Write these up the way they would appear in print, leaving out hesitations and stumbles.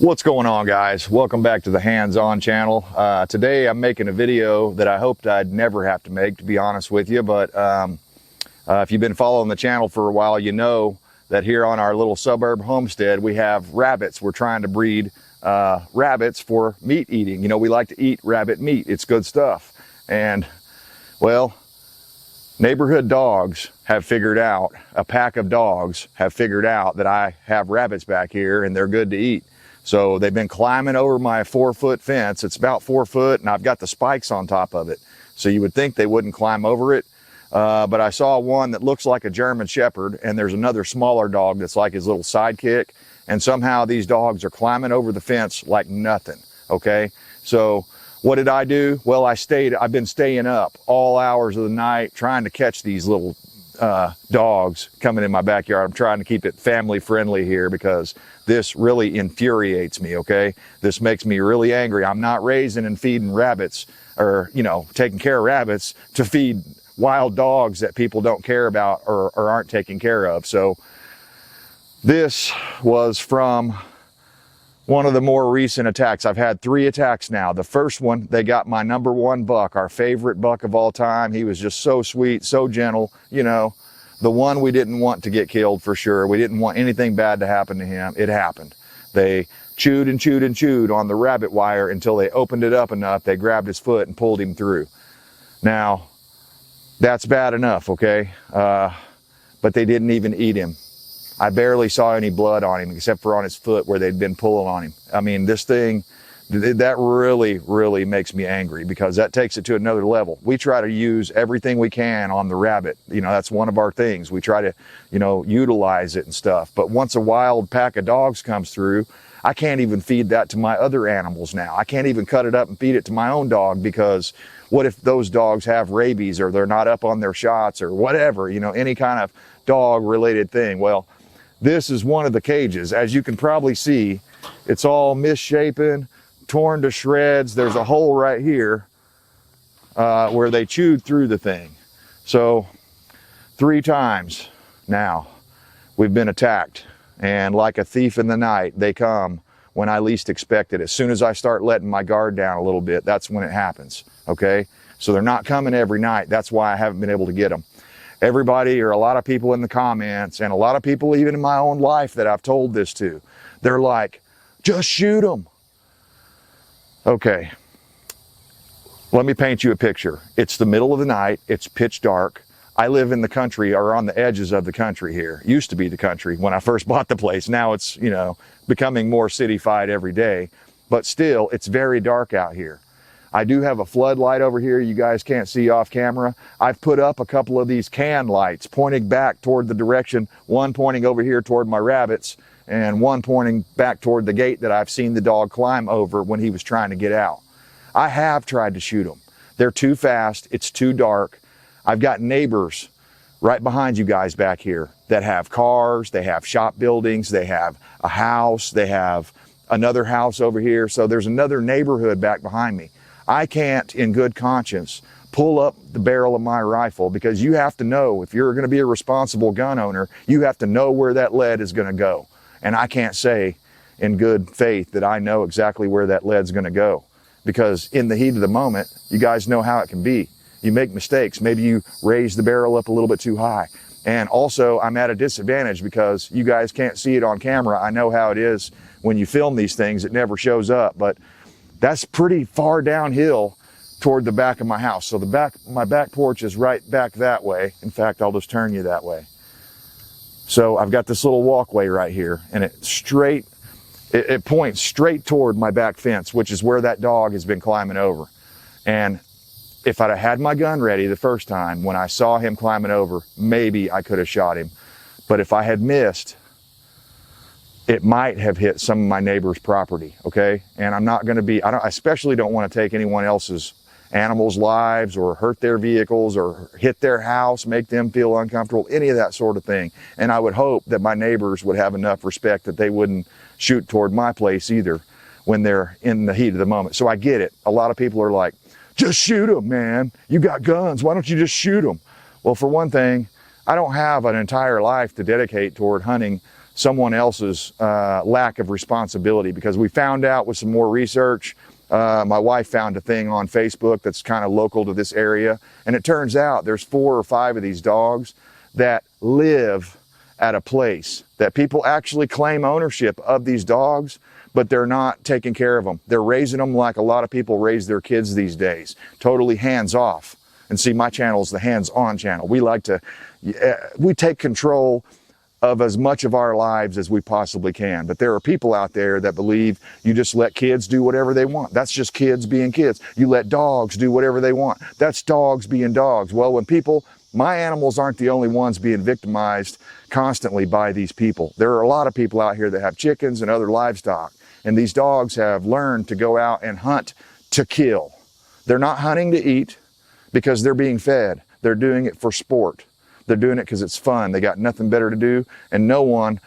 What's going on, guys? Welcome back to the hands-on channel. Today I'm making a video that I hoped I'd never have to make, to be honest with you, but if you've been following the channel for a while, you know that here on our little suburb homestead we have rabbits. We're trying to breed rabbits for meat eating. You know, we like to eat rabbit meat. It's good stuff. And well, neighborhood dogs have figured out, a pack of dogs have figured out that I have rabbits back here and they're good to eat. So they've been climbing over my 4-foot fence. It's about 4 foot and I've got the spikes on top of it. So you would think they wouldn't climb over it. But I saw one that looks like a German Sheppard, and there's another smaller dog that's like his little sidekick. And somehow these dogs are climbing over the fence like nothing, okay? So what did I do? Well, I've been staying up all hours of the night trying to catch these little dogs coming in my backyard. I'm trying to keep it family friendly here because this really infuriates me, okay? This makes me really angry. I'm not raising and feeding rabbits or, you know, taking care of rabbits to feed wild dogs that people don't care about or aren't taking care of. So this was from one of the more recent attacks. I've had 3 attacks now. The first one, they got my #1 buck, our favorite buck of all time. He was just so sweet, so gentle, you know, the one we didn't want to get killed for sure. We didn't want anything bad to happen to him. It happened. They chewed and chewed and chewed on the rabbit wire until they opened it up enough. They grabbed his foot and pulled him through. Now, that's bad enough, okay? But they didn't even eat him. I barely saw any blood on him except for on his foot where they'd been pulling on him. I mean, this thing, that really makes me angry because that takes it to another level. We try to use everything we can on the rabbit. You know, that's one of our things. We try to, you know, utilize it and stuff. But once a wild pack of dogs comes through, I can't even feed that to my other animals now. I can't even cut it up and feed it to my own dog because what if those dogs have rabies or they're not up on their shots or whatever, you know, any kind of dog related thing. Well, this is one of the cages. As you can probably see, it's all misshapen, torn to shreds. There's a hole right here where they chewed through the thing. So 3 times now we've been attacked, and like a thief in the night, they come when I least expect it. As soon as I start letting my guard down a little bit, that's when it happens, okay? So they're not coming every night. That's why I haven't been able to get them. Everybody, or a lot of people in the comments, and a lot of people even in my own life that I've told this to, they're like, just shoot them. Okay, let me paint you a picture. It's the middle of the night, it's pitch dark. I live in the country, or on the edges of the country here. Used to be the country when I first bought the place. Now it's, you know, becoming more city-fied every day, but still, it's very dark out here. I do have a floodlight over here you guys can't see off camera. I've put up a couple of these can lights pointing back toward the direction, one pointing over here toward my rabbits and one pointing back toward the gate that I've seen the dog climb over when he was trying to get out. I have tried to shoot them. They're too fast, it's too dark. I've got neighbors right behind you guys back here that have cars, they have shop buildings, they have a house, they have another house over here. So there's another neighborhood back behind me. I can't, in good conscience, pull up the barrel of my rifle because you have to know, if you're going to be a responsible gun owner, you have to know where that lead is going to go. And I can't say in good faith that I know exactly where that lead's going to go because in the heat of the moment, you guys know how it can be. You make mistakes. Maybe you raise the barrel up a little bit too high. And also, I'm at a disadvantage because you guys can't see it on camera. I know how it is when you film these things. It never shows up, but that's pretty far downhill toward the back of my house. So my back porch is right back that way. In fact, I'll just turn you that way. So I've got this little walkway right here and it points straight toward my back fence, which is where that dog has been climbing over. And if I'd have had my gun ready the first time when I saw him climbing over, maybe I could have shot him. But if I had missed, it might have hit some of my neighbor's property, okay? And I'm not gonna be, I especially don't wanna take anyone else's animals' lives or hurt their vehicles or hit their house, make them feel uncomfortable, any of that sort of thing. And I would hope that my neighbors would have enough respect that they wouldn't shoot toward my place either when they're in the heat of the moment. So I get it. A lot of people are like, just shoot them, man. You got guns, why don't you just shoot them? Well, for one thing, I don't have an entire life to dedicate toward hunting someone else's lack of responsibility, because we found out with some more research. My wife found a thing on Facebook that's kind of local to this area, and it turns out there's 4 or 5 of these dogs that live at a place that people actually claim ownership of these dogs, but they're not taking care of them. They're raising them like a lot of people raise their kids these days, totally hands off. And see, my channel is the hands-on channel. We like to, we take control of as much of our lives as we possibly can. But there are people out there that believe you just let kids do whatever they want. That's just kids being kids. You let dogs do whatever they want. That's dogs being dogs. Well, when people, my animals aren't the only ones being victimized constantly by these people. There are a lot of people out here that have chickens and other livestock, and these dogs have learned to go out and hunt to kill. They're not hunting to eat because they're being fed. They're doing it for sport. They're doing it because it's fun. They got nothing better to do, and no one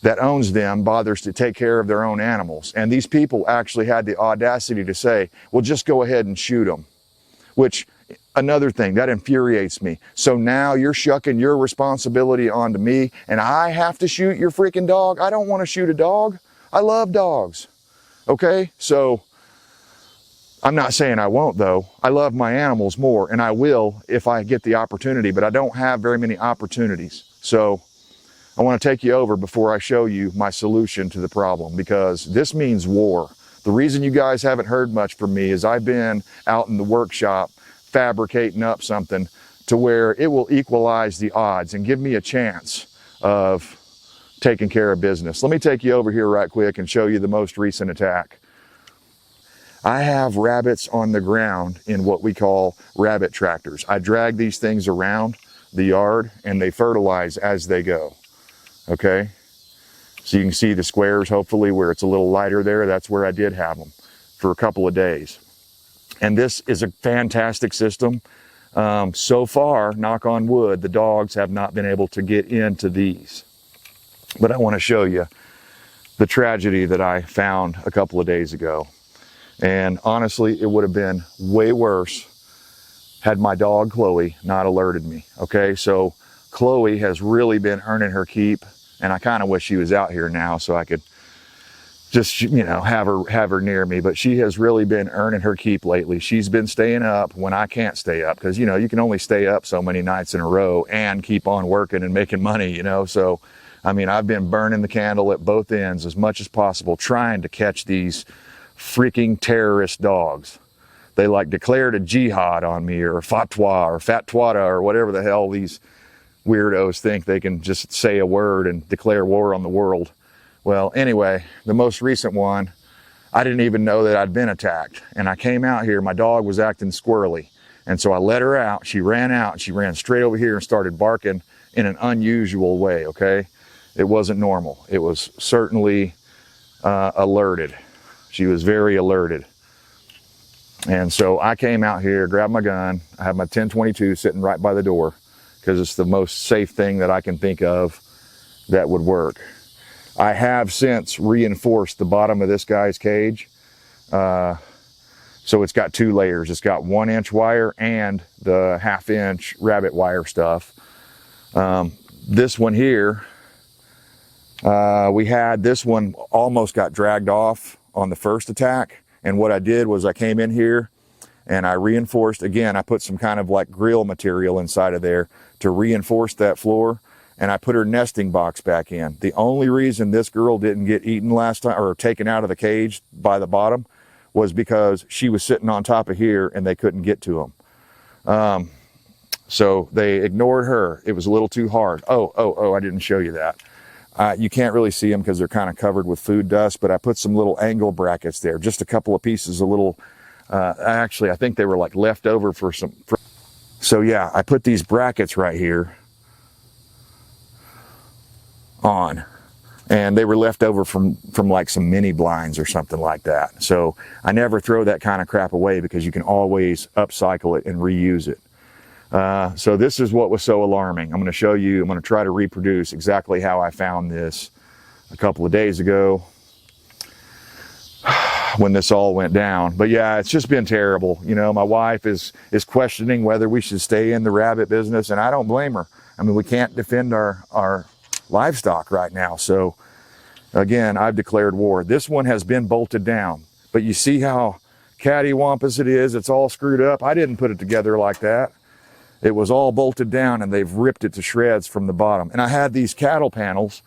that owns them bothers to take care of their own animals. And these people actually had the audacity to say, well, just go ahead and shoot them, which, another thing that infuriates me. So now you're shucking your responsibility onto me, and I have to shoot your freaking dog? I don't want to shoot a dog. I love dogs. Okay? So I'm not saying I won't, though. I love my animals more, and I will if I get the opportunity, but I don't have very many opportunities. So I want to take you over before I show you my solution to the problem, because this means war. The reason you guys haven't heard much from me is I've been out in the workshop fabricating up something to where it will equalize the odds and give me a chance of taking care of business. Let me take you over here right quick and show you the most recent attack. I have rabbits on the ground in what we call rabbit tractors. I drag these things around the yard and they fertilize as they go. Okay? So you can see the squares, hopefully, where it's a little lighter there. That's where I did have them for a couple of days. And this is a fantastic system. So far, knock on wood, the dogs have not been able to get into these. But I want to show you the tragedy that I found a couple of days ago. And honestly, it would have been way worse had my dog Chloe not alerted me. Okay, so Chloe has really been earning her keep, and I kind of wish she was out here now so I could just, you know, have her near me. But she has really been earning her keep lately. She's been staying up when I can't stay up, because, you know, you can only stay up so many nights in a row and keep on working and making money, you know. So I mean, I've been burning the candle at both ends as much as possible, trying to catch these freaking terrorist dogs. They like declared a jihad on me, or fatwa, or fatwada, or whatever the hell these weirdos think they can just say a word and declare war on the world. Well, anyway, the most recent one, I didn't even know that I'd been attacked. And I came out here, my dog was acting squirrely. And so I let her out, she ran out, and she ran straight over here and started barking in an unusual way, okay? It wasn't normal. It was certainly alerted. She was very alerted. And so I came out here, grabbed my gun. I have my 1022 sitting right by the door because it's the most safe thing that I can think of that would work. I have since reinforced the bottom of this guy's cage. So it's got 2 layers. It's got 1-inch wire and the 1/2-inch rabbit wire stuff. This one here, we had this one almost got dragged off on the first attack. And what I did was I came in here and I reinforced, again, I put some kind of like grill material inside of there to reinforce that floor. And I put her nesting box back in. The only reason this girl didn't get eaten last time, or taken out of the cage by the bottom, was because she was sitting on top of here and they couldn't get to them. So they ignored her. It was a little too hard. Oh, I didn't show you that. You can't really see them because they're kind of covered with food dust, but I put some little angle brackets there, just a couple of pieces of little, actually, I think they were like left over for some. So yeah, I put these brackets right here on, and they were left over from like some mini blinds or something like that. So I never throw that kind of crap away because you can always upcycle it and reuse it. So this is what was so alarming. I'm going to show you, I'm going to try to reproduce exactly how I found this a couple of days ago when this all went down. But yeah, it's just been terrible. You know, my wife is questioning whether we should stay in the rabbit business, and I don't blame her. I mean, we can't defend our livestock right now. So again, I've declared war. This one has been bolted down, but you see how cattywampus it is. It's all screwed up. I didn't put it together like that. It was all bolted down and they've ripped it to shreds from the bottom. And I had these cattle panels.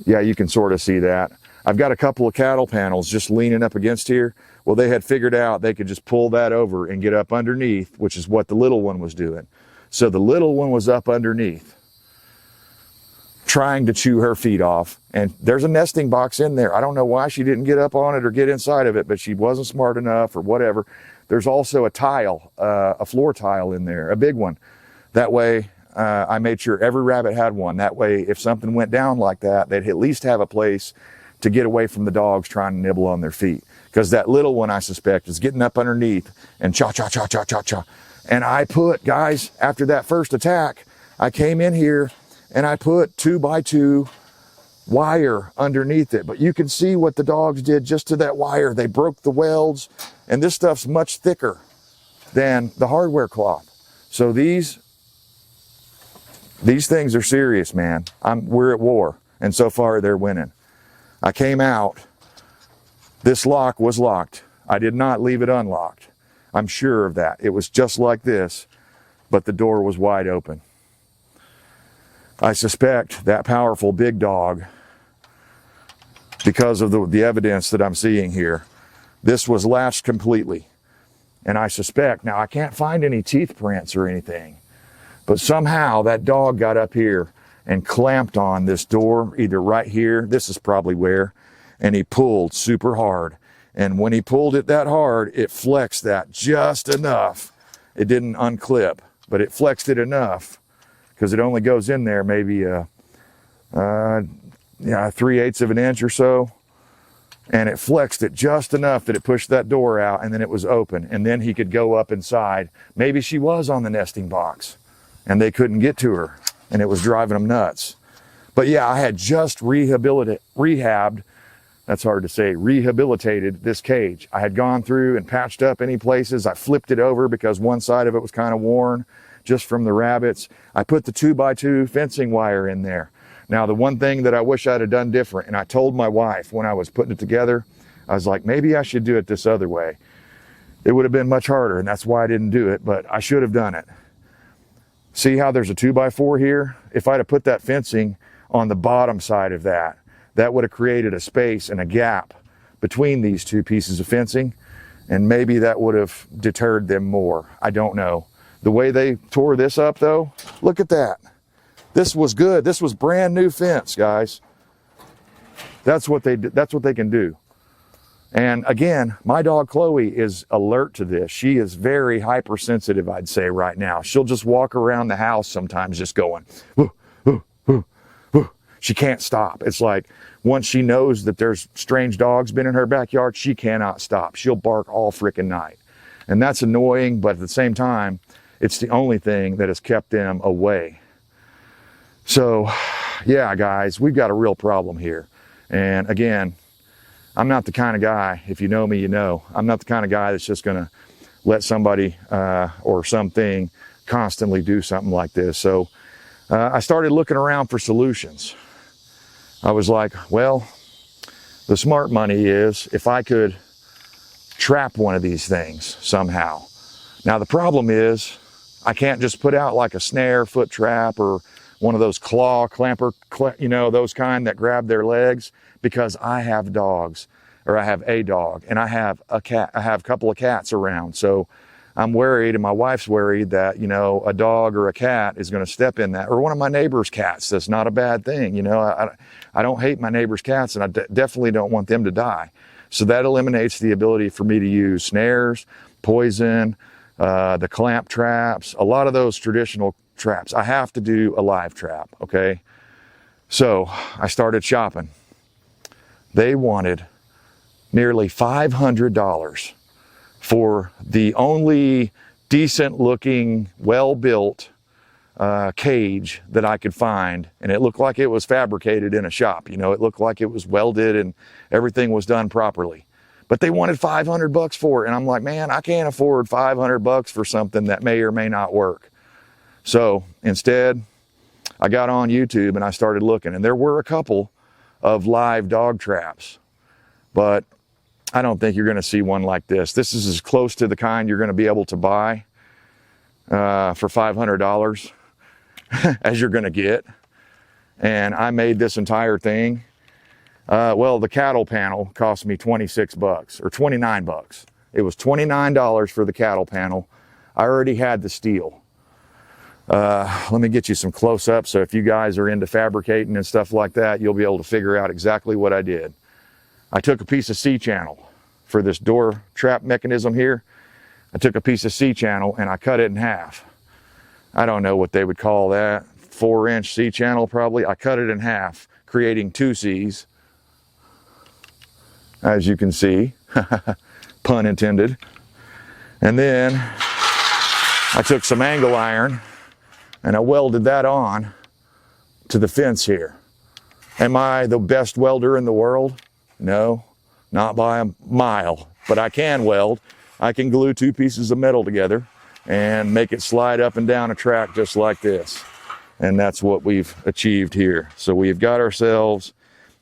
Yeah, you can sort of see that. I've got a couple of cattle panels just leaning up against here. Well, they had figured out they could just pull that over and get up underneath, which is what the little one was doing. So the little one was up underneath, trying to chew her feet off. And there's a nesting box in there. I don't know why she didn't get up on it or get inside of it, but she wasn't smart enough or whatever. There's also a tile, a floor tile in there, a big one. That way, I made sure every rabbit had one. That way, if something went down like that, they'd at least have a place to get away from the dogs trying to nibble on their feet. Because that little one, I suspect, is getting up underneath and cha, cha, cha, cha, cha, cha. And I put, guys, after that first attack, I came in here and I put 2x2 wire underneath it. But you can see what the dogs did just to that wire. They broke the welds, and this stuff's much thicker than the hardware cloth. So these things are serious, man. We're at war, and so far they're winning. I came out. This lock was locked. I did not leave it unlocked. I'm sure of that. It was just like this, but the door was wide open. I suspect that powerful big dog, because of the evidence that I'm seeing here, this was latched completely. And I suspect, now I can't find any teeth prints or anything, but somehow that dog got up here and clamped on this door, either right here, this is probably where, and he pulled super hard. And when he pulled it that hard, it flexed that just enough. It didn't unclip, but it flexed it enough, because it only goes in there maybe 3/8 of an inch or so. And it flexed it just enough that it pushed that door out, and then it was open. And then he could go up inside. Maybe she was on the nesting box and they couldn't get to her, and it was driving them nuts. But yeah, I had just rehabilitated this cage. I had gone through and patched up any places. I flipped it over because one side of it was kind of worn just from the rabbits. I put the 2x2 fencing wire in there. Now, the one thing that I wish I'd have done different, and I told my wife when I was putting it together, I was like, maybe I should do it this other way. It would have been much harder, and that's why I didn't do it, but I should have done it. See how there's a 2x4 here? If I'd have put that fencing on the bottom side of that, that would have created a space and a gap between these two pieces of fencing, and maybe that would have deterred them more. I don't know. The way they tore this up, though, look at that. This was good. This was brand new fence, guys. That's what they can do. And again, my dog Chloe is alert to this. She is very hypersensitive, I'd say, right now. She'll just walk around the house sometimes just going, woo, woo, woo, woo. She can't stop. It's like once she knows that there's strange dogs been in her backyard, she cannot stop. She'll bark all freaking night. And that's annoying, but at the same time, it's the only thing that has kept them away. So, yeah, guys, we've got a real problem here. And again, I'm not the kind of guy, if you know me, you know, I'm not the kind of guy that's just going to let somebody or something constantly do something like this. So I started looking around for solutions. I was like, well, the smart money is if I could trap one of these things somehow. Now, the problem is I can't just put out like a snare, foot trap, or one of those claw clamper, you know, those kind that grab their legs, because I have dogs, or I have a dog, and I have a cat. I have a couple of cats around. So I'm worried, and my wife's worried that, you know, a dog or a cat is going to step in that, or one of my neighbor's cats. That's not a bad thing. You know, I don't hate my neighbor's cats, and I definitely don't want them to die. So that eliminates the ability for me to use snares, poison, the clamp traps, a lot of those traditional traps. I have to do a live trap, okay? So I started shopping. They wanted nearly $500 for the only decent looking, well-built cage that I could find. And it looked like it was fabricated in a shop. You know, it looked like it was welded and everything was done properly. But they wanted $500 for it. And I'm like, man, I can't afford $500 for something that may or may not work. So instead, I got on YouTube and I started looking, and there were a couple of live dog traps, but I don't think you're going to see one like this. This is as close to the kind you're going to be able to buy for $500 as you're going to get. And I made this entire thing. Well, the cattle panel cost me 26 bucks or 29 bucks. It was $29 for the cattle panel. I already had the steel. Let me get you some close-ups, so if you guys are into fabricating and stuff like that, you'll be able to figure out exactly what I did. I took a piece of C-channel for this door trap mechanism here. I took a piece of C-channel and I cut it in half. I don't know what they would call that, 4-inch C-channel probably. I cut it in half, creating 2 C's, as you can see, pun intended. And then I took some angle iron and I welded that on to the fence here. Am I the best welder in the world? No, not by a mile, but I can weld. I can glue 2 pieces of metal together and make it slide up and down a track just like this. And that's what we've achieved here. So we've got ourselves,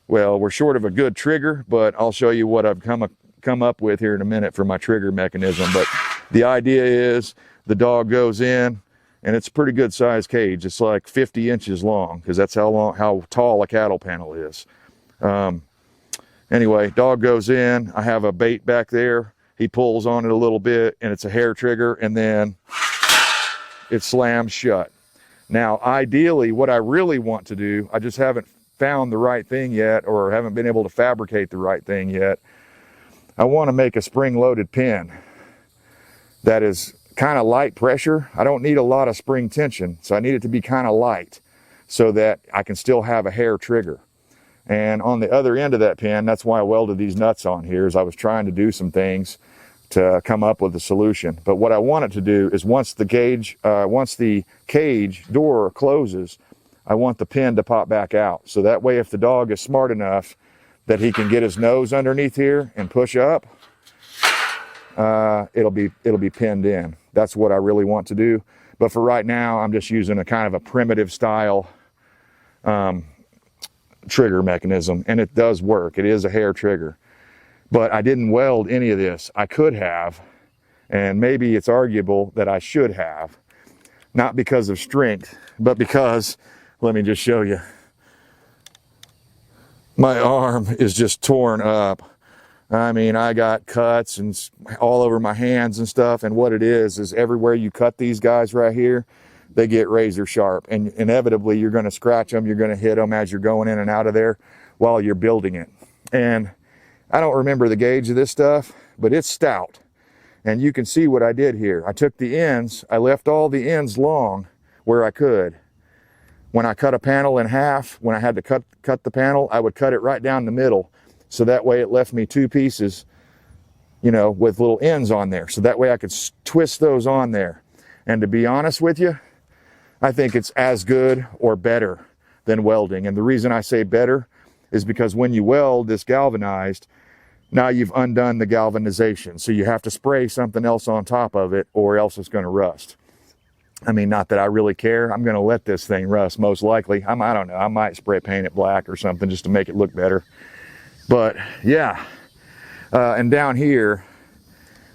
well, we're short of a good trigger, but I'll show you what I've come up with here in a minute for my trigger mechanism. But the idea is the dog goes in, and it's a pretty good size cage. It's like 50 inches long, because that's how tall a cattle panel is. Anyway, dog goes in. I have a bait back there. He pulls on it a little bit, and it's a hair trigger, and then it slams shut. Now, ideally, what I really want to do, I just haven't found the right thing yet, or haven't been able to fabricate the right thing yet. I want to make a spring-loaded pin that is kind of light pressure. I don't need a lot of spring tension, so I need it to be kind of light so that I can still have a hair trigger. And on the other end of that pin, that's why I welded these nuts on here, is I was trying to do some things to come up with a solution. But what I want it to do is once the cage door closes, I want the pin to pop back out. So that way, if the dog is smart enough that he can get his nose underneath here and push up, it'll be pinned in. That's what I really want to do. But for right now, I'm just using a kind of a primitive style trigger mechanism, and it does work. It is a hair trigger. But I didn't weld any of this. I could have, and maybe it's arguable that I should have, not because of strength, but because, let me just show you, my arm is just torn up. I mean, I got cuts and all over my hands and stuff, and what it is everywhere you cut these guys right here, they get razor sharp, and inevitably you're going to scratch them, you're going to hit them as you're going in and out of there while you're building it. And I don't remember the gauge of this stuff, but it's stout. And you can see what I did here. I took the ends, I left all the ends long where I could. When I cut a panel in half, when I had to cut the panel, I would cut it right down the middle. So that way it left me 2 pieces, you know, with little ends on there. So that way I could twist those on there. And to be honest with you, I think it's as good or better than welding. And the reason I say better is because when you weld this galvanized, now you've undone the galvanization. So you have to spray something else on top of it, or else it's going to rust. I mean, not that I really care. I'm going to let this thing rust most likely. I don't know. I might spray paint it black or something just to make it look better. But yeah, and down here,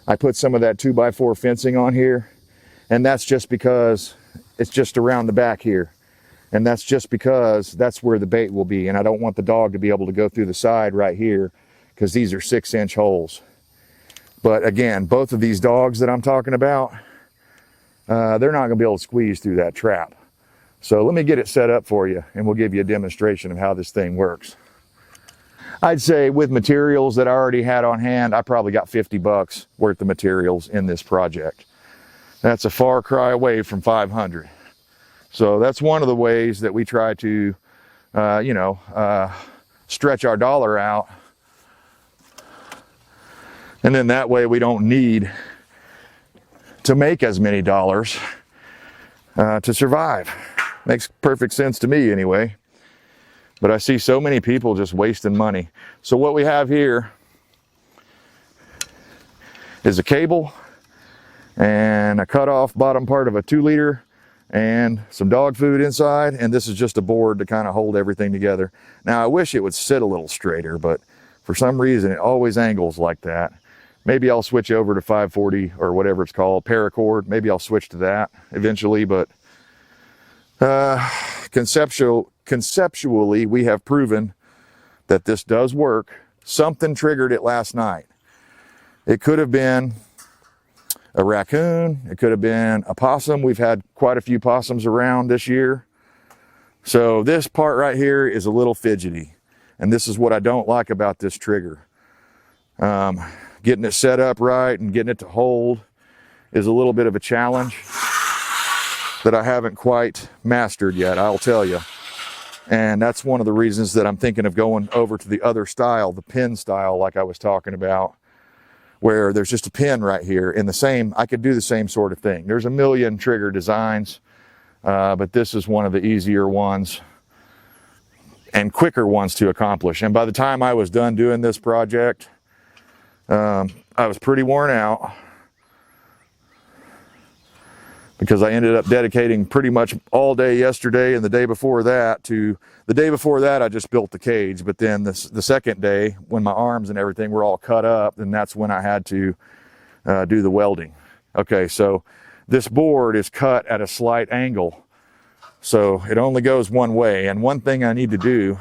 I put some of that 2x4 fencing on here, and that's just because it's just around the back here. And that's just because that's where the bait will be. And I don't want the dog to be able to go through the side right here, because these are 6-inch holes. But again, both of these dogs that I'm talking about, they're not gonna be able to squeeze through that trap. So let me get it set up for you, and we'll give you a demonstration of how this thing works. I'd say with materials that I already had on hand, I probably got 50 bucks worth of materials in this project. That's a far cry away from 500. So that's one of the ways that we try to, stretch our dollar out. And then that way we don't need to make as many dollars to survive. Makes perfect sense to me anyway. But I see so many people just wasting money. So what we have here is a cable and a cut off bottom part of a 2-liter and some dog food inside, and this is just a board to kind of hold everything together. Now I wish it would sit a little straighter, but for some reason it always angles like that. Maybe I'll switch over to 540 or whatever it's called, paracord. Maybe I'll switch to that eventually, but conceptually we have proven that this does work. Something triggered it last night. It could have been a raccoon, it could have been a possum. We've had quite a few possums around this year. So this part right here is a little fidgety, and this is what I don't like about this trigger. Getting it set up right and getting it to hold is a little bit of a challenge that I haven't quite mastered yet, I'll tell you. And that's one of the reasons that I'm thinking of going over to the other style, the pin style, like I was talking about, where there's just a pin right here in the same, I could do the same sort of thing. There's a million trigger designs, but this is one of the easier ones and quicker ones to accomplish. And by the time I was done doing this project, I was pretty worn out, because I ended up dedicating pretty much all day yesterday and the day before that I just built the cage. But then the second day, when my arms and everything were all cut up, then that's when I had to do the welding. Okay, so this board is cut at a slight angle, so it only goes one way. And one thing I need to do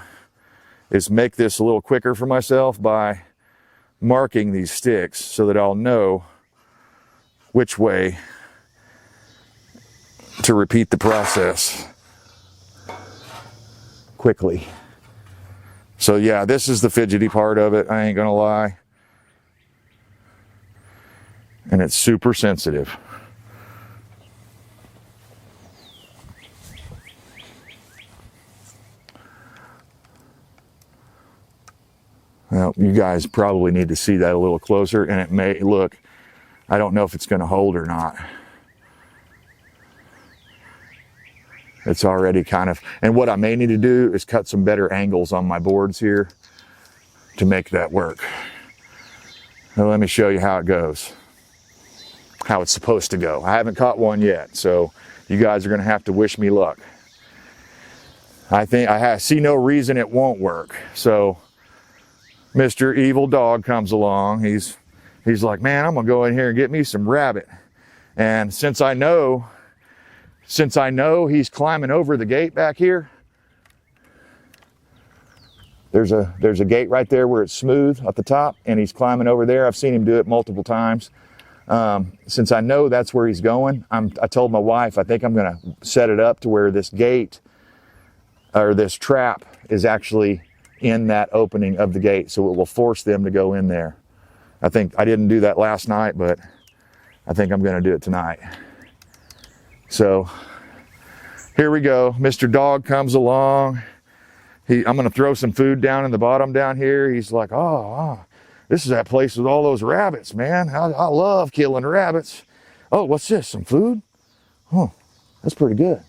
is make this a little quicker for myself by marking these sticks so that I'll know which way to repeat the process quickly. So yeah, this is the fidgety part of it, I ain't gonna lie. And it's super sensitive. Well, you guys probably need to see that a little closer, and it may look, I don't know if it's gonna hold or not. It's already kind of, and what I may need to do is cut some better angles on my boards here to make that work. Now let me show you how it goes, how it's supposed to go. I haven't caught one yet, so you guys are gonna have to wish me luck. I think I see no reason it won't work. So Mr. Evil Dog comes along. He's like, man, I'm gonna go in here and get me some rabbit. And since I know he's climbing over the gate back here, there's a gate right there where it's smooth at the top, and he's climbing over there. I've seen him do it multiple times. Since I know that's where he's going, I told my wife, I think I'm gonna set it up to where this gate or this trap is actually in that opening of the gate, so it will force them to go in there. I think I didn't do that last night, but I think I'm gonna do it tonight. So here we go. Mr. Dog comes along. I'm gonna throw some food down in the bottom down here. He's like, oh, this is that place with all those rabbits, man. I love killing rabbits. Oh, what's this, some food? Oh, that's pretty good.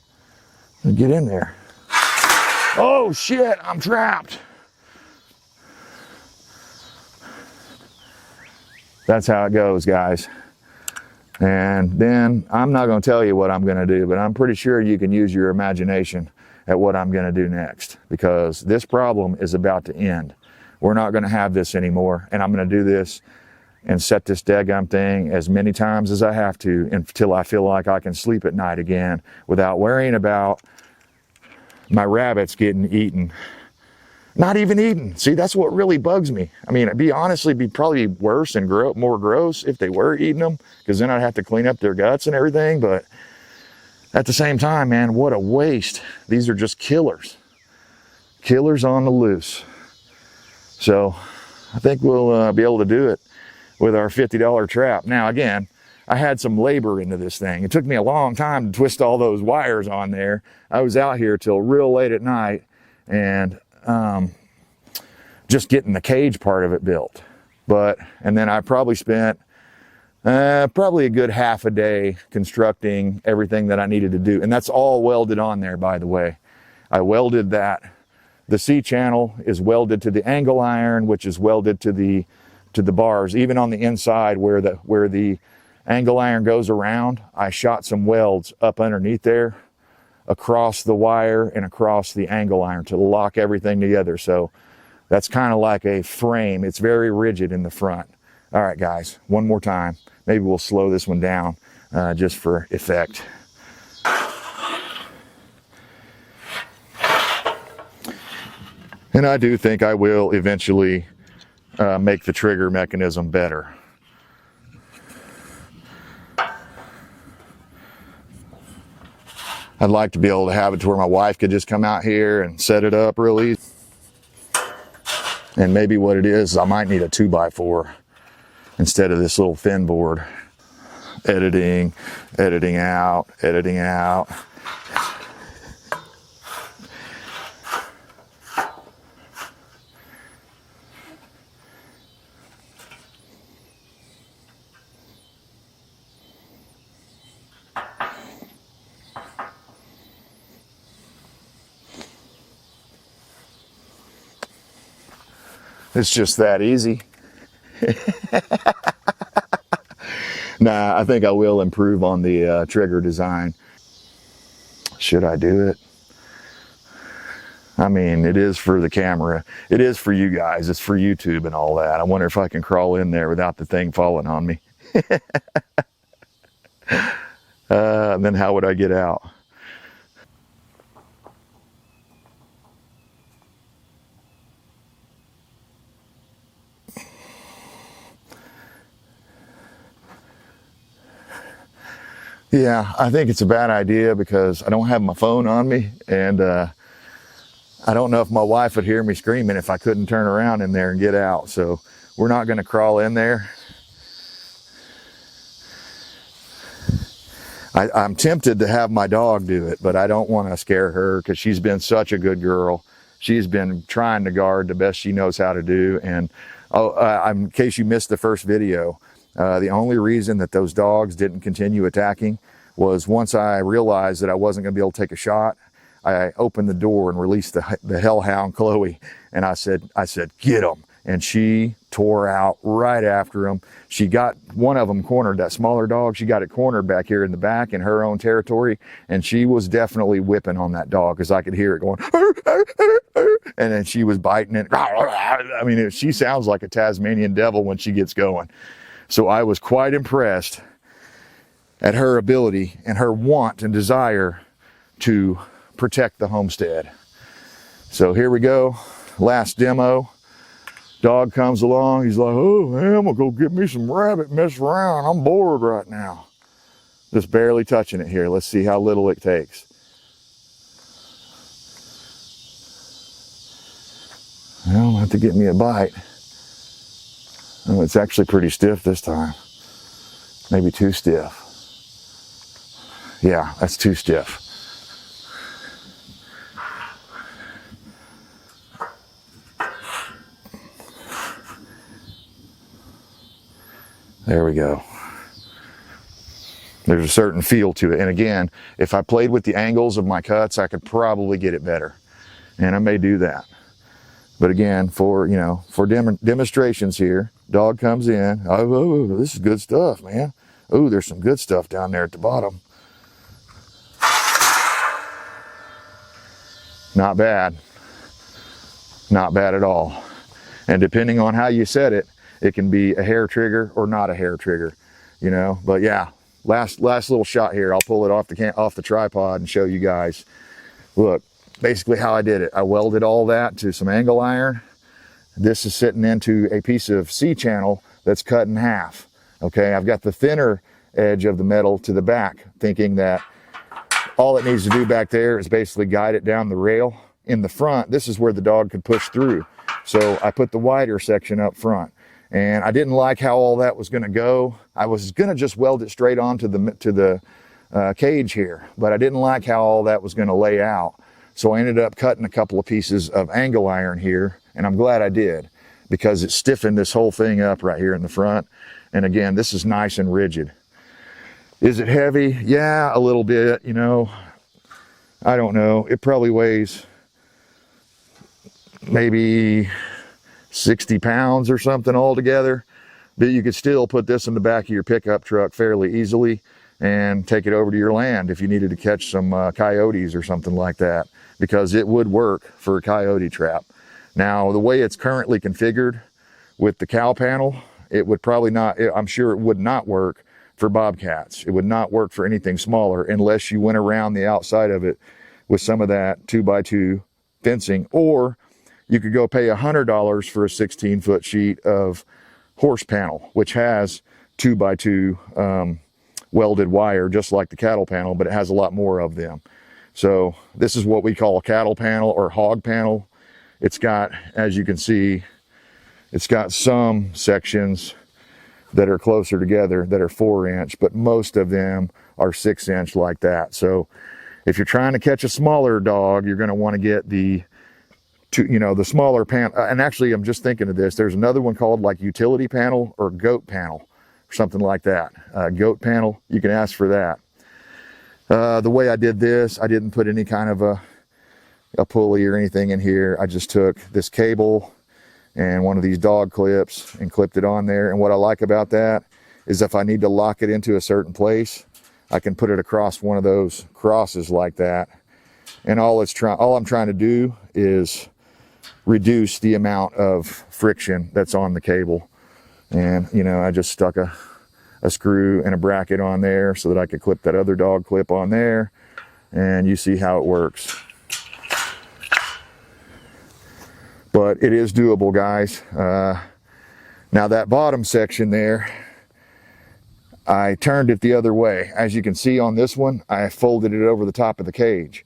Let's get in there. Oh shit, I'm trapped. That's how it goes, guys. And then I'm not going to tell you what I'm going to do, but I'm pretty sure you can use your imagination at what I'm going to do next, because this problem is about to end. We're not going to have this anymore, and I'm going to do this and set this daggum thing as many times as I have to until I feel like I can sleep at night again without worrying about my rabbits getting eaten. Not even eaten. See, that's what really bugs me. I mean, it'd be probably worse and more gross if they were eating them, because then I'd have to clean up their guts and everything. But at the same time, man, what a waste. These are just killers. Killers on the loose. So I think we'll be able to do it with our $50 trap. Now, again, I had some labor into this thing. It took me a long time to twist all those wires on there. I was out here till real late at night, and just getting the cage part of it built. And then I probably spent probably a good half a day constructing everything that I needed to do. And that's all welded on there, by the way. I welded that. The C-channel is welded to the angle iron, which is welded to the bars. Even on the inside where the angle iron goes around, I shot some welds up underneath there across the wire and across the angle iron to lock everything together. So that's kind of like a frame. It's very rigid in the front. All right, guys, one more time. Maybe we'll slow this one down just for effect. And I do think I will eventually make the trigger mechanism better. I'd like to be able to have it to where my wife could just come out here and set it up real easy. And maybe what it is, I might need a 2x4 instead of this little thin board. Editing, editing out, editing out. It's just that easy. Nah, I think I will improve on the trigger design. Should I do it? I mean, it is for the camera. It is for you guys. It's for YouTube and all that. I wonder if I can crawl in there without the thing falling on me. And then how would I get out? Yeah, I think it's a bad idea because I don't have my phone on me, and I don't know if my wife would hear me screaming if I couldn't turn around in there and get out. So we're not going to crawl in there. I'm tempted to have my dog do it, but I don't want to scare her because she's been such a good girl. She's been trying to guard the best she knows how to do. And in case you missed the first video, the only reason that those dogs didn't continue attacking was once I realized that I wasn't going to be able to take a shot, I opened the door and released the hellhound Chloe, and I said, get them. And she tore out right after them. She got one of them cornered, that smaller dog. She got it cornered back here in the back in her own territory, and she was definitely whipping on that dog because I could hear it going, and then she was biting it. I mean, she sounds like a Tasmanian devil when she gets going. So I was quite impressed at her ability and her want and desire to protect the homestead. So here we go, last demo. Dog comes along, he's like, oh man, I'm gonna go get me some rabbit, mess around, I'm bored right now. Just barely touching it here. Let's see how little it takes. Well, I'll have to get me a bite. Oh, it's actually pretty stiff this time. Maybe too stiff. Yeah, that's too stiff. There we go. There's a certain feel to it. And again, if I played with the angles of my cuts, I could probably get it better. And I may do that. But again, for demonstrations here, dog comes in. Oh, this is good stuff, man. Oh, there's some good stuff down there at the bottom. Not bad. Not bad at all. And depending on how you set it, it can be a hair trigger or not a hair trigger, you know. But yeah, last little shot here. I'll pull it off the tripod and show you guys. Look, basically how I did it. I welded all that to some angle iron. This is sitting into a piece of C-channel that's cut in half. Okay, I've got the thinner edge of the metal to the back, thinking that all it needs to do back there is basically guide it down the rail. In the front, this is where the dog could push through. So I put the wider section up front. And I didn't like how all that was going to go. I was going to just weld it straight onto the cage here, but I didn't like how all that was going to lay out. So I ended up cutting a couple of pieces of angle iron here, and I'm glad I did because it stiffened this whole thing up right here in the front. And again, this is nice and rigid. Is it heavy? Yeah, a little bit, you know. I don't know. It probably weighs maybe 60 pounds or something altogether, but you could still put this in the back of your pickup truck fairly easily. and take it over to your land if you needed to catch some coyotes or something like that, because it would work for a coyote trap. Now, the way it's currently configured with the cow panel, it would probably not, I'm sure it would not work for bobcats. It would not work for anything smaller unless you went around the outside of it with some of that 2x2 fencing, or you could go pay $100 for a 16-foot sheet of horse panel, which has 2x2 welded wire, just like the cattle panel, but it has a lot more of them. So this is what we call a cattle panel or hog panel. It's got, as you can see, it's got some sections that are closer together that are 4-inch, but most of them are 6-inch like that. So if you're trying to catch a smaller dog, you're going to want to get the the smaller panel. And actually, I'm just thinking of this. There's another one called like utility panel or goat panel or something like that. Goat panel, you can ask for that. The way I did this, I didn't put any kind of a pulley or anything in here. I just took this cable and one of these dog clips and clipped it on there. And what I like about that is if I need to lock it into a certain place, I can put it across one of those crosses like that. And all I'm trying to do is reduce the amount of friction that's on the cable. And I just stuck a screw and a bracket on there so that I could clip that other dog clip on there, and you see how it works. But it is doable, guys. Now that bottom section there, I turned it the other way. As you can see on this one, I folded it over the top of the cage,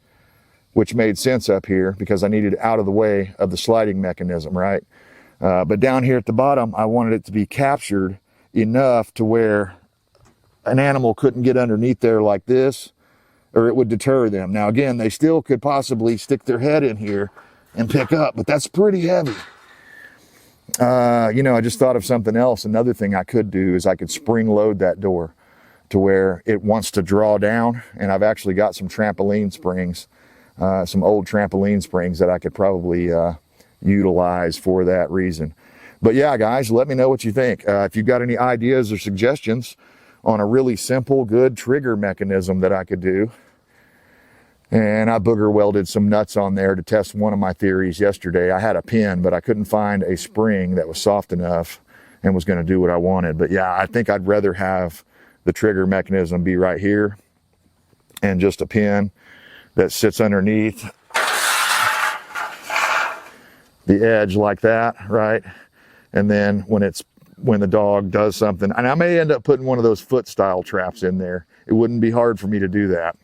which made sense up here because I needed it out of the way of the sliding mechanism, right? But down here at the bottom, I wanted it to be captured enough to where an animal couldn't get underneath there like this, or it would deter them. Now again, they still could possibly stick their head in here and pick up, but that's pretty heavy. I just thought of something else. Another thing I could do is I could spring load that door to where it wants to draw down, and I've actually got some trampoline springs, some old trampoline springs that I could probably utilize for that reason. But yeah, guys, let me know what you think. If you've got any ideas or suggestions on a really simple, good trigger mechanism that I could do. And I booger welded some nuts on there to test one of my theories yesterday. I had a pin, but I couldn't find a spring that was soft enough and was going to do what I wanted. But yeah, I think I'd rather have the trigger mechanism be right here and just a pin that sits underneath the edge like that, right? And then when the dog does something, and I may end up putting one of those foot style traps in there. It wouldn't be hard for me to do that.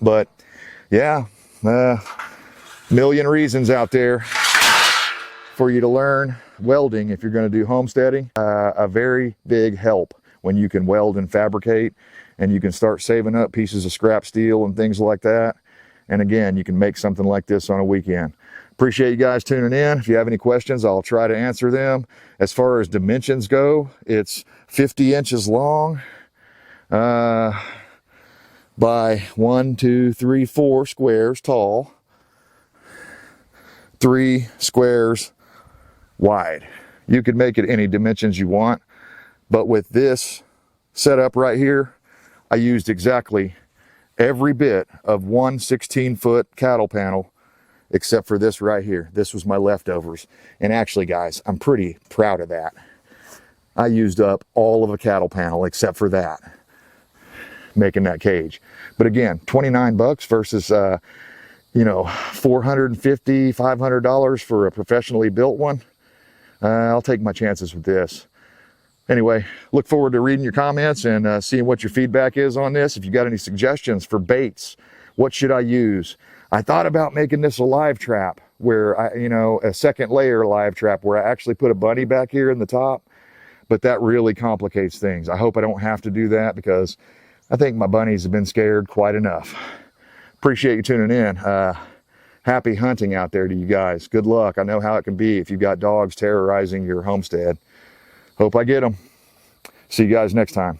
But yeah, million reasons out there for you to learn welding if you're going to do homesteading. A very big help when you can weld and fabricate, and you can start saving up pieces of scrap steel and things like that. And again, you can make something like this on a weekend. Appreciate you guys tuning in. If you have any questions, I'll try to answer them. As far as dimensions go, it's 50 inches long by 1, 2, 3, 4 squares tall, 3 squares wide. You could make it any dimensions you want, but with this setup right here, I used exactly every bit of one 16-foot cattle panel except for this right here. This was my leftovers. And actually, guys, I'm pretty proud of that. I used up all of a cattle panel except for that, making that cage. But again, 29 bucks versus $450, $500 for a professionally built one. I'll take my chances with this. Anyway, look forward to reading your comments and seeing what your feedback is on this. If you got any suggestions for baits, what should I use? I thought about making this a live trap where a second layer live trap where I actually put a bunny back here in the top, but that really complicates things. I hope I don't have to do that because I think my bunnies have been scared quite enough. Appreciate you tuning in. Happy hunting out there to you guys. Good luck. I know how it can be if you've got dogs terrorizing your homestead. Hope I get them. See you guys next time.